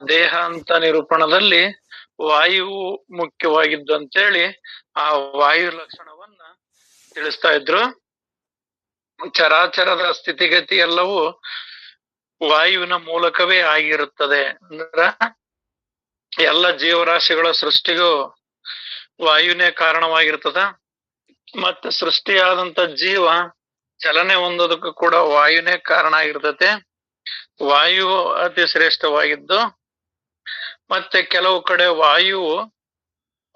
ದೇಹ ಅಂತ ನಿರೂಪಣದಲ್ಲಿ ವಾಯುವು ಮುಖ್ಯವಾಗಿದ್ದು ಅಂತೇಳಿ ಆ ವಾಯು ಲಕ್ಷಣವನ್ನ ತಿಳಿಸ್ತಾ ಇದ್ರು. ಚರಾಚರದ ಸ್ಥಿತಿಗತಿ ಎಲ್ಲವೂ ವಾಯುವಿನ ಮೂಲಕವೇ ಆಗಿರುತ್ತದೆ. ಅಂದ್ರ ಎಲ್ಲ ಜೀವರಾಶಿಗಳ ಸೃಷ್ಟಿಗೂ ವಾಯುವಿನೇ ಕಾರಣವಾಗಿರ್ತದ. ಮತ್ತೆ ಸೃಷ್ಟಿಯಾದಂತ ಜೀವ ಚಲನೆ ಹೊಂದೋದಕ್ಕೂ ಕೂಡ ವಾಯುನೇ ಕಾರಣ ಆಗಿರ್ತತೆ. ವಾಯು ಅತಿ ಶ್ರೇಷ್ಠವಾಗಿದ್ದು, ಮತ್ತೆ ಕೆಲವು ಕಡೆ ವಾಯುವು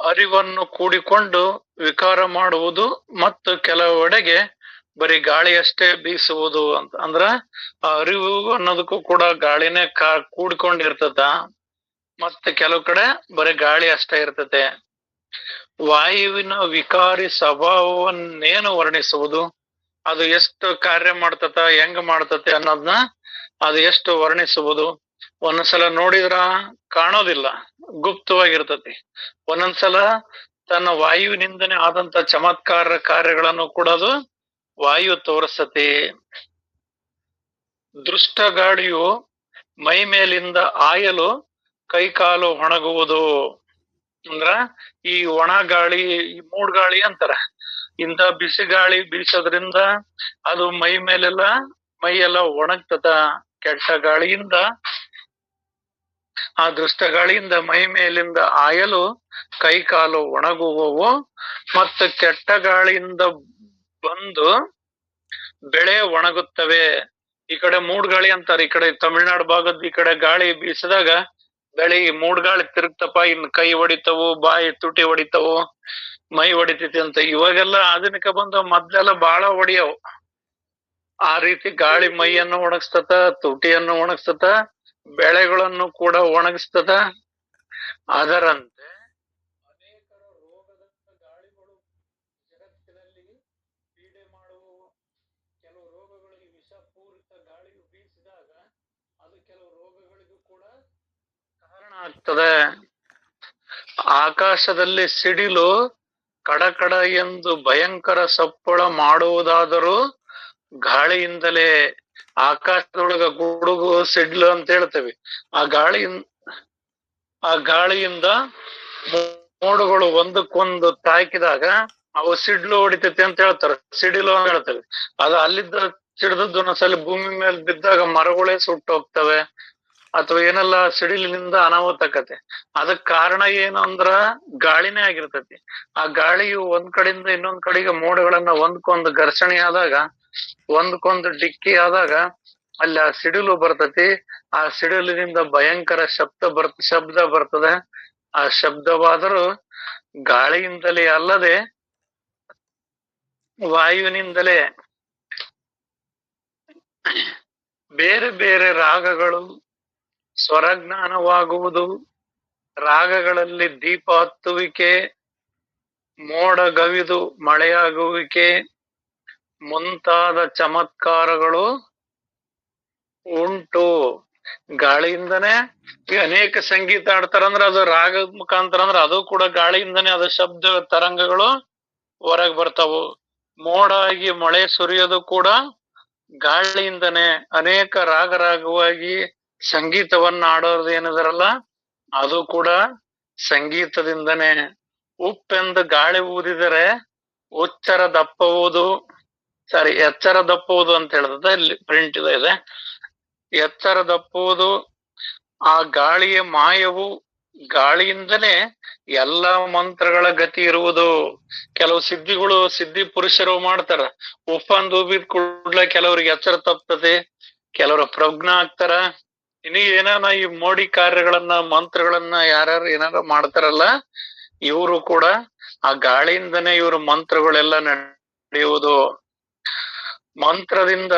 ಅರಿವನ್ನು ಕೂಡಿಕೊಂಡು ವಿಕಾರ ಮಾಡುವುದು, ಮತ್ತು ಕೆಲವೆಡೆಗೆ ಬರೀ ಗಾಳಿಯಷ್ಟೇ ಬೀಸುವುದು ಅಂತ. ಅಂದ್ರ ಆ ಅರಿವು ಅನ್ನೋದಕ್ಕೂ ಕೂಡ ಗಾಳಿನೇ ಕೂಡಿಕೊಂಡಿರ್ತದ. ಮತ್ತೆ ಕೆಲವು ಕಡೆ ಬರೀ ಗಾಳಿ ಅಷ್ಟೇ ಇರ್ತತೆ. ವಾಯುವಿನ ವಿಕಾರಿ ಸ್ವಭಾವವನ್ನೇನು ವರ್ಣಿಸುವುದು, ಅದು ಎಷ್ಟು ಕಾರ್ಯ ಮಾಡ್ತತ, ಹೆಂಗ ಮಾಡ್ತತೆ ಅನ್ನೋದನ್ನ ಅದು ಎಷ್ಟು ವರ್ಣಿಸುವುದು. ಒಂದೊಂದ್ಸಲ ನೋಡಿದ್ರ ಕಾಣೋದಿಲ್ಲ, ಗುಪ್ತವಾಗಿರ್ತತಿ. ಒಂದೊಂದ್ಸಲ ತನ್ನ ವಾಯುವಿನಿಂದನೇ ಆದಂತ ಚಮತ್ಕಾರ ಕಾರ್ಯಗಳನ್ನು ಕೂಡ ಅದು ವಾಯು ತೋರಿಸ್ತತಿ. ದೃಷ್ಟ ಗಾಳಿಯು ಮೈ ಮೇಲಿಂದ ಆಯಲು ಕೈಕಾಲು ಒಣಗುವುದು. ಅಂದ್ರ ಈ ಒಣ ಗಾಳಿ, ಈ ಮೂಡ್ ಗಾಳಿ ಅಂತಾರ, ಇಂಥ ಬಿಸಿ ಗಾಳಿ ಬೀಸೋದ್ರಿಂದ ಅದು ಮೈ ಮೇಲೆಲ್ಲ ಮೈಯೆಲ್ಲ ಒಣಗ್ತದ. ಕೆಟ್ಟ ಗಾಳಿಯಿಂದ, ಆ ದುಷ್ಟ ಗಾಳಿಯಿಂದ ಮೈ ಮೇಲಿಂದ ಆಯಲು ಕೈ ಕಾಲು ಒಣಗುವವು. ಮತ್ತು ಕೆಟ್ಟ ಗಾಳಿಯಿಂದ ಬಂದು ಬೆಳೆ ಒಣಗುತ್ತವೆ. ಈ ಕಡೆ ಮೂಡ್ ಗಾಳಿ ಅಂತಾರೆ, ಈ ಕಡೆ ತಮಿಳ್ನಾಡು ಭಾಗದ ಈ ಕಡೆ ಗಾಳಿ ಬೀಸಿದಾಗ ಬೆಳೆ ಮೂಡ್ ಗಾಳಿ ತಿರುಗ್ತಪ್ಪ, ಇನ್ ಕೈ ಹೊಡಿತವು, ಬಾಯಿ ತುಟಿ ಹೊಡಿತವು, ಮೈ ಹೊಡಿತೈತಿ ಅಂತ. ಇವಾಗೆಲ್ಲ ಆಧುನಿಕ ಬಂದು ಮೊದ್ಲೆಲ್ಲ ಬಾಳ ಹೊಡಿಯವು. ಆ ರೀತಿ ಗಾಳಿ ಮೈಯನ್ನು ಒಣಗಿಸ್ತತ, ತುಟಿಯನ್ನು ಒಣಗಿಸ್ತತ, ಬೆಳೆಗಳನ್ನು ಕೂಡ ಒಣಗಿಸ್ತದ. ಅದರಂತೆ ಅನೇಕ ರೋಗದಂತ ಗಾಳಿಗಳು ಜಗತ್ತಿನಲ್ಲಿ ಪೀಡೆ ಮಾಡುವವು. ಕೆಲವು ರೋಗಗಳಿಗೆ ವಿಷಪೂರಿತ ಗಾಳಿಯು ಬೀಸಿದಾಗ ಅದು ಕೆಲವು ರೋಗಗಳಿಗೂ ಕೂಡ ಕಾರಣ ಆಗ್ತದೆ. ಆಕಾಶದಲ್ಲಿ ಸಿಡಿಲು ಕಡಕಡ ಎಂದು ಭಯಂಕರ ಸಪ್ಪಳ ಮಾಡುವುದಾದರೂ ಗಾಳಿಯಿಂದಲೇ. ಆಕಾಶದೊಳಗ ಗುಡುಗು ಸಿಡ್ಲು ಅಂತ ಹೇಳ್ತೇವೆ. ಆ ಗಾಳಿಯಿಂದ ಮೋಡಗಳು ಒಂದಕ್ಕೊಂದು ತಾಕಿದಾಗ ಅವು ಸಿಡ್ಲು ಹೊಡಿತೈತಿ ಅಂತ ಹೇಳ್ತಾರೆ, ಸಿಡಿಲು ಅಂತ ಹೇಳ್ತೇವೆ. ಅದು ಅಲ್ಲಿದ್ದ ಸಿಡಿದದ್ದು ಒಂದೊಂದ್ಸಲಿ ಭೂಮಿ ಮೇಲೆ ಬಿದ್ದಾಗ ಮರಗಳೇ ಸುಟ್ಟು ಹೋಗ್ತವೆ, ಅಥವಾ ಏನೆಲ್ಲ ಸಿಡಿಲಿನಿಂದ ಅನಾಹುತ ಆಕತೆ. ಅದಕ್ ಕಾರಣ ಏನು ಅಂದ್ರ ಗಾಳಿನೇ ಆಗಿರ್ತತಿ. ಆ ಗಾಳಿಯು ಒಂದ್ ಕಡೆಯಿಂದ ಇನ್ನೊಂದ್ ಕಡೆಗೆ ಮೋಡಗಳನ್ನ ಒಂದ್ಕೊಂದು ಘರ್ಷಣೆ ಆದಾಗ, ಒಂದ್ಕೊಂದು ಡಿಕ್ಕಿ ಆದಾಗ ಅಲ್ಲಿ ಆ ಸಿಡಿಲು ಬರ್ತತಿ. ಆ ಸಿಡಿಲಿನಿಂದ ಭಯಂಕರ ಶಬ್ದ ಬರ್ತದೆ. ಆ ಶಬ್ದವಾದರೂ ಗಾಳಿಯಿಂದಲೇ ಅಲ್ಲದೆ ವಾಯುವಿನಿಂದಲೇ. ಬೇರೆ ಬೇರೆ ರಾಗಗಳು ಸ್ವರಜ್ಞಾನವಾಗುವುದು, ರಾಗಗಳಲ್ಲಿ ದೀಪ ಹತ್ತುವಿಕೆ, ಮೋಡ ಗವಿದು ಮಳೆಯಾಗುವಿಕೆ ಮುಂತಾದ ಚಮತ್ಕಾರಗಳು ಉಂಟು. ಗಾಳಿಯಿಂದನೇ ಈ ಅನೇಕ ಸಂಗೀತ ಆಡ್ತಾರಂದ್ರ ಅದು ರಾಗದ ಮುಖಾಂತರ, ಅಂದ್ರ ಅದು ಕೂಡ ಗಾಳಿಯಿಂದನೇ ಅದು ಶಬ್ದ ತರಂಗಗಳು ಹೊರಗ್ ಬರ್ತಾವು. ಮೋಡ ಆಗಿ ಮಳೆ ಸುರಿಯೋದು ಕೂಡ ಗಾಳಿಯಿಂದನೇ. ಅನೇಕ ರಾಗವಾಗಿ ಸಂಗೀತವನ್ನ ಆಡೋದು ಏನಿದಾರಲ್ಲ ಅದು ಕೂಡ ಸಂಗೀತದಿಂದನೇ. ಉಪ್ಪೆಂದು ಗಾಳಿ ಊದಿದರೆ ಉಚ್ಚರ ದಪ್ಪವುದು, ಎಚ್ಚರ ದಪ್ಪುವುದು ಅಂತ ಹೇಳ್ತದೆ, ಇಲ್ಲಿ ಪ್ರಿಂಟ್ ಇದೆ. ಎಚ್ಚರ ದಪ್ಪುವುದು, ಆ ಗಾಳಿಯ ಮಾಯವು ಗಾಳಿಯಿಂದಲೇ ಎಲ್ಲ ಮಂತ್ರಗಳ ಗತಿ ಇರುವುದು. ಕೆಲವು ಸಿದ್ಧಿ ಪುರುಷರು ಮಾಡ್ತಾರ, ಉಪ್ಪಂದು ಊಬಿದ ಕೂಡ್ಲೆ ಕೆಲವ್ರಿಗೆ ಎಚ್ಚರ ತಪ್ತದೆ, ಕೆಲವರು ಪ್ರಜ್ಞಾ ಆಗ್ತಾರ. ಇನ್ನು ಏನಾನ ಈ ಮೋಡಿ ಕಾರ್ಯಗಳನ್ನ ಮಂತ್ರಗಳನ್ನ ಯಾರ್ಯಾರು ಏನಾರ ಮಾಡ್ತಾರಲ್ಲ, ಇವರು ಕೂಡ ಆ ಗಾಳಿಯಿಂದನೇ ಇವ್ರ ಮಂತ್ರಗಳೆಲ್ಲ ನಡೆಯುವುದು. ಮಂತ್ರದಿಂದ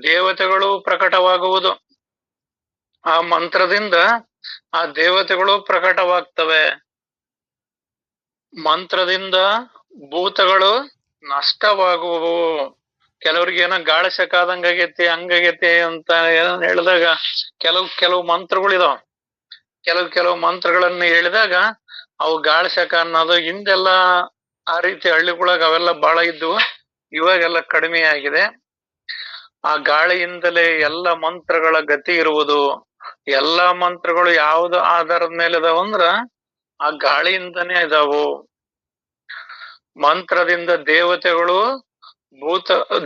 ದೇವತೆಗಳು ಪ್ರಕಟವಾಗುವುದು, ಆ ಮಂತ್ರದಿಂದ ಆ ದೇವತೆಗಳು ಪ್ರಕಟವಾಗ್ತವೆ. ಮಂತ್ರದಿಂದ ಭೂತಗಳು ನಷ್ಟವಾಗುವು. ಕೆಲವ್ರಿಗೆ ಏನೋ ಗಾಳಿ ಶಕ ಆದಂಗ ಆಗೈತಿ, ಹಂಗಾಗೈತಿ ಅಂತ ಏನೋ ಹೇಳಿದಾಗ ಕೆಲವು ಮಂತ್ರಗಳಿದಾವ. ಕೆಲವು ಮಂತ್ರಗಳನ್ನ ಹೇಳಿದಾಗ ಅವು ಗಾಳಿ ಶಕ ಅನ್ನೋದು. ಹಿಂದೆಲ್ಲ ಆ ರೀತಿ ಹಳ್ಳಿಗೊಳಗ ಅವೆಲ್ಲ ಬಾಳ ಇದ್ವು, ಇವಾಗೆಲ್ಲ ಕಡಿಮೆ ಆಗಿದೆ. ಆ ಗಾಳಿಯಿಂದಲೇ ಎಲ್ಲ ಮಂತ್ರಗಳ ಗತಿ ಇರುವುದು. ಎಲ್ಲಾ ಮಂತ್ರಗಳು ಯಾವ್ದು ಆಧಾರದ ಮೇಲೆ ಇದಾವಂದ್ರ ಆ ಗಾಳಿಯಿಂದನೇ ಇದಾವು. ಮಂತ್ರದಿಂದ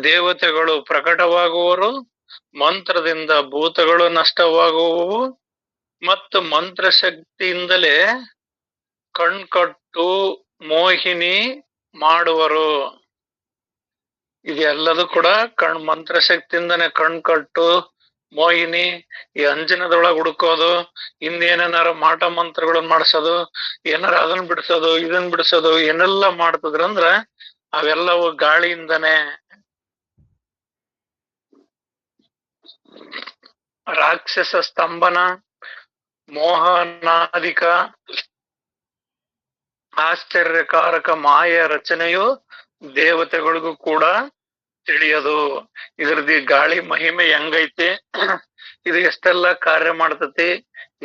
ದೇವತೆಗಳು ಪ್ರಕಟವಾಗುವರು, ಮಂತ್ರದಿಂದ ಭೂತಗಳು ನಷ್ಟವಾಗುವವು, ಮತ್ತು ಮಂತ್ರ ಶಕ್ತಿಯಿಂದಲೇ ಕಣ್ಕಟ್ಟು ಮೋಹಿನಿ ಮಾಡುವರು. ಇದೆಲ್ಲದೂ ಕೂಡ ಮಂತ್ರ ಶಕ್ತಿಯಿಂದನೇ ಕಣ್ಕಟ್ಟು ಮೋಹಿನಿ, ಈ ಅಂಜನದೊಳಗ್ ಹುಡುಕೋದು, ಇನ್ನೇನಾರ ಮಾಟ ಮಂತ್ರಗಳನ್ನ ಮಾಡ್ಸೋದು, ಏನಾರ ಅದನ್ನ ಬಿಡ್ಸೋದು ಇದನ್ ಬಿಡ್ಸೋದು, ಏನೆಲ್ಲ ಮಾಡ್ತದ್ರಂದ್ರ ಅವೆಲ್ಲವೂ ಗಾಳಿಯಿಂದನೇ. ರಾಕ್ಷಸ ಸ್ತಂಭನ, ಮೋಹನಾಧಿಕ, ಆಶ್ಚರ್ಯಕಾರಕ ಮಾಯ ರಚನೆಯು ದೇವತೆಗಳಿಗೂ ಕೂಡ ತಿಳಿಯದು. ಇದ್ರದ್ದು ಗಾಳಿ ಮಹಿಮೆ ಹೆಂಗೈತಿ, ಇದು ಎಷ್ಟೆಲ್ಲ ಕಾರ್ಯ ಮಾಡ್ತತಿ,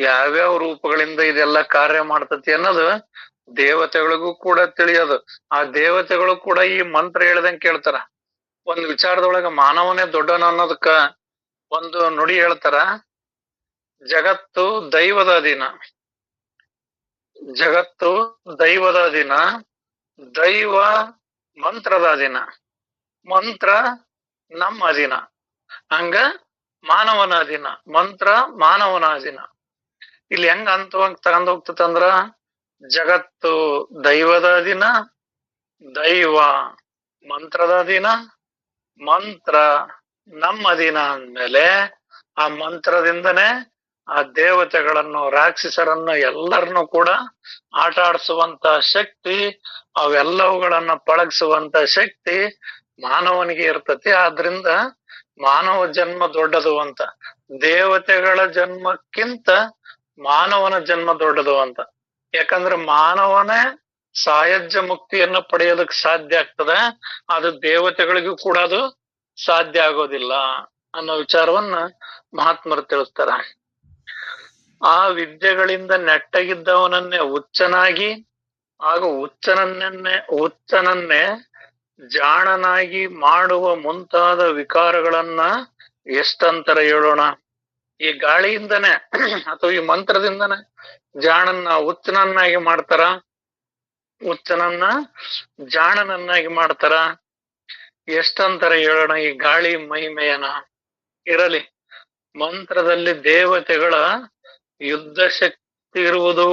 ಯಾವ್ಯಾವ ರೂಪಗಳಿಂದ ಇದೆಲ್ಲ ಕಾರ್ಯ ಮಾಡ್ತತಿ ಅನ್ನೋದು ದೇವತೆಗಳಿಗೂ ಕೂಡ ತಿಳಿಯೋದು. ಆ ದೇವತೆಗಳು ಕೂಡ ಈ ಮಂತ್ರ ಹೇಳ್ದಂಗೆ ಕೇಳ್ತಾರ. ಒಂದ್ ವಿಚಾರದೊಳಗ ಮಾನವನೇ ದೊಡ್ಡನ ಅನ್ನೋದಕ್ಕ ಒಂದು ನುಡಿ ಹೇಳ್ತಾರ, ಜಗತ್ತು ದೈವದ ಅಧೀನ, ಜಗತ್ತು ದೈವದ ಅಧೀನ, ದೈವ ಮಂತ್ರದ ಅಧೀನ, ಮಂತ್ರ ನಮ್ಮ ಅಧೀನ, ಹಂಗ ಮಾನವನ ಅಧೀನ, ಮಂತ್ರ ಮಾನವನ ಅಧೀನ. ಇಲ್ಲಿ ಹೆಂಗ ಅಂತವಾಗಿ ತಗೊಂಡ್ ಹೋಗ್ತದಂದ್ರ, ಜಗತ್ತು ದೈವದ ಅಧೀನ, ದೈವ ಮಂತ್ರದ ಅಧೀನ, ಮಂತ್ರ ನಮ್ಮ ಅಧೀನ ಅಂದ್ಮೇಲೆ ಆ ಮಂತ್ರದಿಂದನೇ ಆ ದೇವತೆಗಳನ್ನು ರಾಕ್ಷಸರನ್ನು ಎಲ್ಲರನ್ನು ಕೂಡ ಆಟ ಆಡಿಸುವಂತ ಶಕ್ತಿ, ಅವೆಲ್ಲವುಗಳನ್ನ ಪಳಗಿಸುವಂತ ಶಕ್ತಿ ಮಾನವನಿಗೆ ಇರ್ತತಿ. ಆದ್ರಿಂದ ಮಾನವ ಜನ್ಮ ದೊಡ್ಡದು ಅಂತ, ದೇವತೆಗಳ ಜನ್ಮಕ್ಕಿಂತ ಮಾನವನ ಜನ್ಮ ದೊಡ್ಡದು ಅಂತ. ಯಾಕಂದ್ರೆ ಮಾನವನೇ ಸಾಯಜ್ಜ ಮುಕ್ತಿಯನ್ನು ಪಡೆಯೋದಕ್ ಸಾಧ್ಯ ಆಗ್ತದೆ, ಅದು ದೇವತೆಗಳಿಗೂ ಕೂಡ ಅದು ಸಾಧ್ಯ ಆಗೋದಿಲ್ಲ ಅನ್ನೋ ವಿಚಾರವನ್ನ ಮಹಾತ್ಮರು ತಿಳಿಸ್ತಾರ. ಆ ವಿದ್ಯೆಗಳಿಂದ ನೆಟ್ಟಗಿದ್ದವನನ್ನೇ ಹುಚ್ಚನಾಗಿ, ಹಾಗೂ ಹುಚ್ಚನನ್ನೇ ಜಾಣನಾಗಿ ಮಾಡುವ ಮುಂತಾದ ವಿಕಾರಗಳನ್ನ ಎಷ್ಟಂತರ ಹೇಳೋಣ. ಈ ಗಾಳಿಯಿಂದನೇ ಅಥವಾ ಈ ಮಂತ್ರದಿಂದನೇ ಜಾಣನ್ನ ಹುಚ್ಚನನ್ನಾಗಿ ಮಾಡ್ತಾರ, ಹುಚ್ಚನನ್ನ ಜಾಣನನ್ನಾಗಿ ಮಾಡ್ತಾರ. ಎಷ್ಟಂತರ ಹೇಳೋಣ ಈ ಗಾಳಿ ಮಹಿಮೆಯನ. ಇರಲಿ, ಮಂತ್ರದಲ್ಲಿ ದೇವತೆಗಳ ಯುದ್ಧ ಶಕ್ತಿ ಇರುವುದು.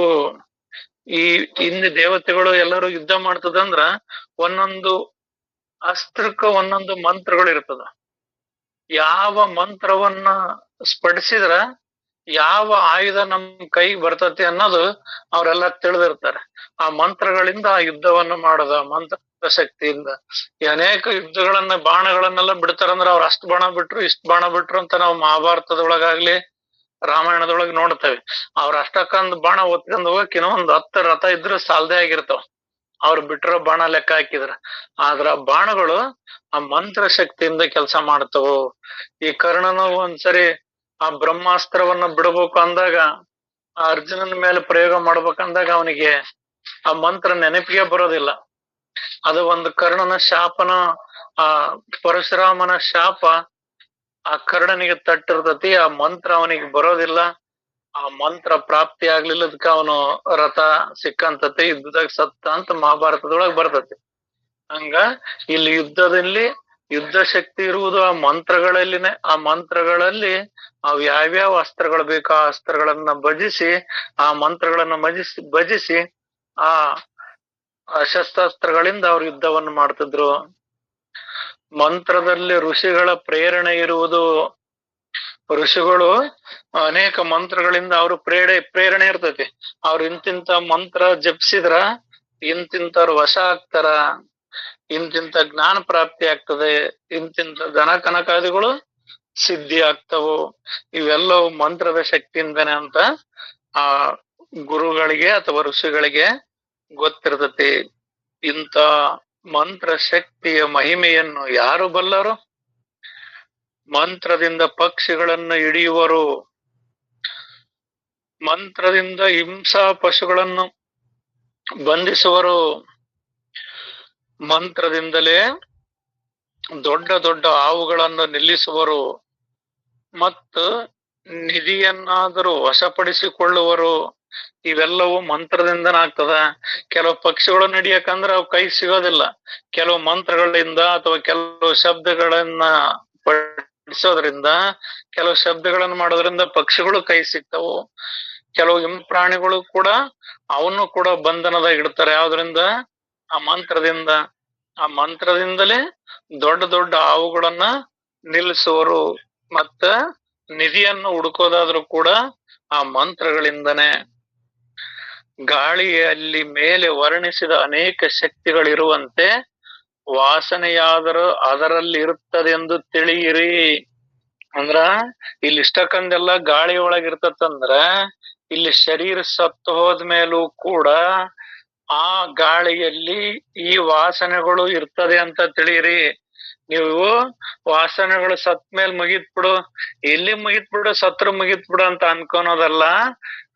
ಈ ಹಿಂದೆ ದೇವತೆಗಳು ಎಲ್ಲರೂ ಯುದ್ಧ ಮಾಡ್ತದಂದ್ರ ಒಂದೊಂದು ಅಸ್ತ್ರಕ್ಕ ಒಂದೊಂದು ಮಂತ್ರಗಳು ಇರ್ತದ. ಯಾವ ಮಂತ್ರವನ್ನ ಸ್ಫಟಿಸಿದ್ರ ಯಾವ ಆಯುಧ ನಮ್ ಕೈ ಬರ್ತತಿ ಅನ್ನೋದು ಅವರೆಲ್ಲ ತಿಳಿದಿರ್ತಾರೆ. ಆ ಮಂತ್ರಗಳಿಂದ ಆ ಯುದ್ಧವನ್ನ ಮಾಡೋದ ಮಂತ್ರ ಶಕ್ತಿಯಿಂದ. ಈ ಅನೇಕ ಯುದ್ಧಗಳನ್ನ ಬಾಣಗಳನ್ನೆಲ್ಲ ಬಿಡ್ತಾರಂದ್ರ ಅವ್ರ ಅಷ್ಟ್ ಬಾಣ ಬಿಟ್ರು ಇಷ್ಟ್ ಬಾಣ ಬಿಟ್ರು ಅಂತ ನಾವು ಮಹಾಭಾರತದೊಳಗಾಗ್ಲಿ ರಾಮಾಯಣದೊಳಗ್ ನೋಡ್ತೇವೆ. ಅವ್ರ ಅಷ್ಟಕ್ಕೊಂದ್ ಬಾಣ ಒತ್ಕೊಂಡ್ ಹೋಗಕ್ ಇನ್ನೊಂದ್ 10 ರಥ ಇದ್ರು ಸಾಲದೇ ಆಗಿರ್ತಾವ ಅವ್ರು ಬಿಟ್ಟಿರೋ ಬಾಣ ಲೆಕ್ಕ ಹಾಕಿದ್ರ. ಆದ್ರ ಬಾಣಗಳು ಆ ಮಂತ್ರ ಶಕ್ತಿಯಿಂದ ಕೆಲಸ ಮಾಡ್ತವು. ಈ ಕರ್ಣನು ಒಂದ್ಸರಿ ಆ ಬ್ರಹ್ಮಾಸ್ತ್ರವನ್ನ ಬಿಡಬೇಕು ಅಂದಾಗ, ಆ ಅರ್ಜುನನ ಮೇಲೆ ಪ್ರಯೋಗ ಮಾಡ್ಬೇಕಂದಾಗ ಅವನಿಗೆ ಆ ಮಂತ್ರ ನೆನಪಿಗೆ ಬರೋದಿಲ್ಲ. ಅದು ಒಂದು ಕರ್ಣನ ಶಾಪನ, ಆ ಪರಶುರಾಮನ ಶಾಪ ಆ ಕರ್ಣನಿಗೆ ತಟ್ಟಿರ್ತತಿ. ಆ ಮಂತ್ರ ಅವನಿಗೆ ಬರೋದಿಲ್ಲ, ಆ ಮಂತ್ರ ಪ್ರಾಪ್ತಿ ಆಗ್ಲಿಲ್ಲದಕ್ಕ ಅವನು ರಥ ಸಿಕ್ಕಂತತಿ, ಯುದ್ಧದಾಗ ಸತ್ತ ಅಂತ ಮಹಾಭಾರತದೊಳಗ್ ಬರ್ತತಿ. ಹಂಗ ಇಲ್ಲಿ ಯುದ್ಧ ಶಕ್ತಿ ಇರುವುದು ಆ ಮಂತ್ರಗಳಲ್ಲಿನೇ. ಆ ಮಂತ್ರಗಳಲ್ಲಿ ಅವ್ ಯಾವ್ಯಾವ ಅಸ್ತ್ರಗಳು ಬೇಕೋ ಆ ಅಸ್ತ್ರಗಳನ್ನ ಭಜಿಸಿ, ಆ ಮಂತ್ರಗಳನ್ನ ಭಜಿಸಿ ಆ ಶಸ್ತ್ರಾಸ್ತ್ರಗಳಿಂದ ಅವ್ರು ಯುದ್ಧವನ್ನು ಮಾಡ್ತಿದ್ರು. ಮಂತ್ರದಲ್ಲಿ ಋಷಿಗಳ ಪ್ರೇರಣೆ ಇರುವುದು. ಋಷಿಗಳು ಅನೇಕ ಮಂತ್ರಗಳಿಂದ ಅವ್ರು ಪ್ರೇರಣೆ ಇರ್ತೈತಿ. ಅವ್ರು ಇಂತಿಂತ ಮಂತ್ರ ಜಪಿಸಿದ್ರ ಇಂತಿಂತವ್ರು ವಶ ಆಗ್ತಾರ, ಇಂತಿಂತ ಜ್ಞಾನ ಪ್ರಾಪ್ತಿ ಆಗ್ತದೆ, ಇಂತಿಂತ ಧನ ಕನಕಾದಿಗಳು ಸಿದ್ಧಿ ಆಗ್ತವು. ಇವೆಲ್ಲವೂ ಮಂತ್ರದ ಶಕ್ತಿಯಿಂದನೇ ಅಂತ ಆ ಗುರುಗಳಿಗೆ ಅಥವಾ ಋಷಿಗಳಿಗೆ ಗೊತ್ತಿರ್ತತಿ. ಇಂಥ ಮಂತ್ರ ಶಕ್ತಿಯ ಮಹಿಮೆಯನ್ನು ಯಾರು ಬಲ್ಲರು? ಮಂತ್ರದಿಂದ ಪಕ್ಷಿಗಳನ್ನು ಹಿಡಿಯುವರು, ಮಂತ್ರದಿಂದ ಹಿಂಸಾ ಪಶುಗಳನ್ನು ಬಂಧಿಸುವರು, ಮಂತ್ರದಿಂದಲೇ ದೊಡ್ಡ ದೊಡ್ಡ ಹಾವುಗಳನ್ನು ನಿಲ್ಲಿಸುವರು, ಮತ್ತು ನಿಧಿಯನ್ನಾದರೂ ವಶಪಡಿಸಿಕೊಳ್ಳುವರು. ಇವೆಲ್ಲವೂ ಮಂತ್ರದಿಂದನೇ ಆಗ್ತದ. ಕೆಲವು ಪಕ್ಷಿಗಳು ನಡಿಯಕಂದ್ರ ಅವು ಕೈ ಸಿಗೋದಿಲ್ಲ. ಕೆಲವು ಮಂತ್ರಗಳಿಂದ ಅಥವಾ ಕೆಲವು ಶಬ್ದಗಳನ್ನ ಪಡಿಸೋದ್ರಿಂದ, ಕೆಲವು ಶಬ್ದಗಳನ್ನ ಮಾಡೋದ್ರಿಂದ ಪಕ್ಷಿಗಳು ಕೈ ಸಿಗ್ತವು. ಕೆಲವು ಪ್ರಾಣಿಗಳು ಕೂಡ ಅವನ್ನು ಕೂಡ ಬಂಧನದಾಗ ಇಡ್ತಾರೆ. ಯಾವ್ದ್ರಿಂದ? ಆ ಮಂತ್ರದಿಂದ. ಆ ಮಂತ್ರದಿಂದಲೇ ದೊಡ್ಡ ದೊಡ್ಡ ಹಾವುಗಳನ್ನ ನಿಲ್ಲಿಸುವರು. ಮತ್ತ ನಿಧಿಯನ್ನು ಹುಡುಕೋದಾದ್ರೂ ಕೂಡ ಆ ಮಂತ್ರಗಳಿಂದನೇ. ಗಾಳಿಯಲ್ಲಿ ಮೇಲೆ ವರ್ಣಿಸಿದ ಅನೇಕ ಶಕ್ತಿಗಳಿರುವಂತೆ ವಾಸನೆಯಾದರೂ ಅದರಲ್ಲಿ ಇರುತ್ತದೆಂದು ತಿಳಿಯಿರಿ. ಅಂದ್ರ ಇಲ್ಲಿ ಇಷ್ಟಕ್ಕಂದೆಲ್ಲ ಗಾಳಿ ಒಳಗಿರ್ತತಂದ್ರ, ಇಲ್ಲಿ ಶರೀರ ಸತ್ತು ಹೋದ್ಮೇಲೂ ಕೂಡ ಆ ಗಾಳಿಯಲ್ಲಿ ಈ ವಾಸನೆಗಳು ಇರ್ತದೆ ಅಂತ ತಿಳಿಯಿರಿ. ನೀವು ವಾಸನೆಗಳು ಸತ್ ಮೇಲೆ ಮುಗಿತ್ ಬಿಡು, ಎಲ್ಲಿ ಮುಗಿತ್ ಬಿಡು, ಸತ್ರ ಮುಗಿತ್ ಬಿಡು ಅಂತ ಅನ್ಕೊನೋದಲ್ಲ.